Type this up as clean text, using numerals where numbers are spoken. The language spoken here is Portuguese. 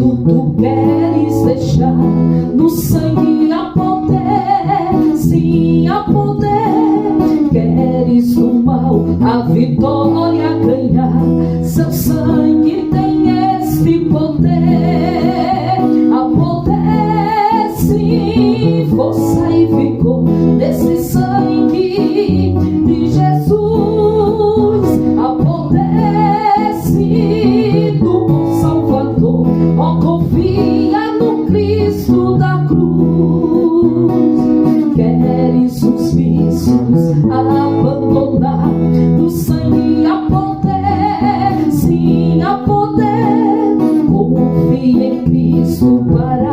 Quando tu queres deixar no sangue a poder, sim, a poder. Queres do mal a vitória ganhar, seu sangue tem este poder. A poder, sim, força e vigor desse sangue de Jesus. A poder, sim, do bom Salvador. Ó, confia no Cristo da cruz. Queres os vícios abandonar, no sangue a poder, sim, a poder. Confia em Cristo para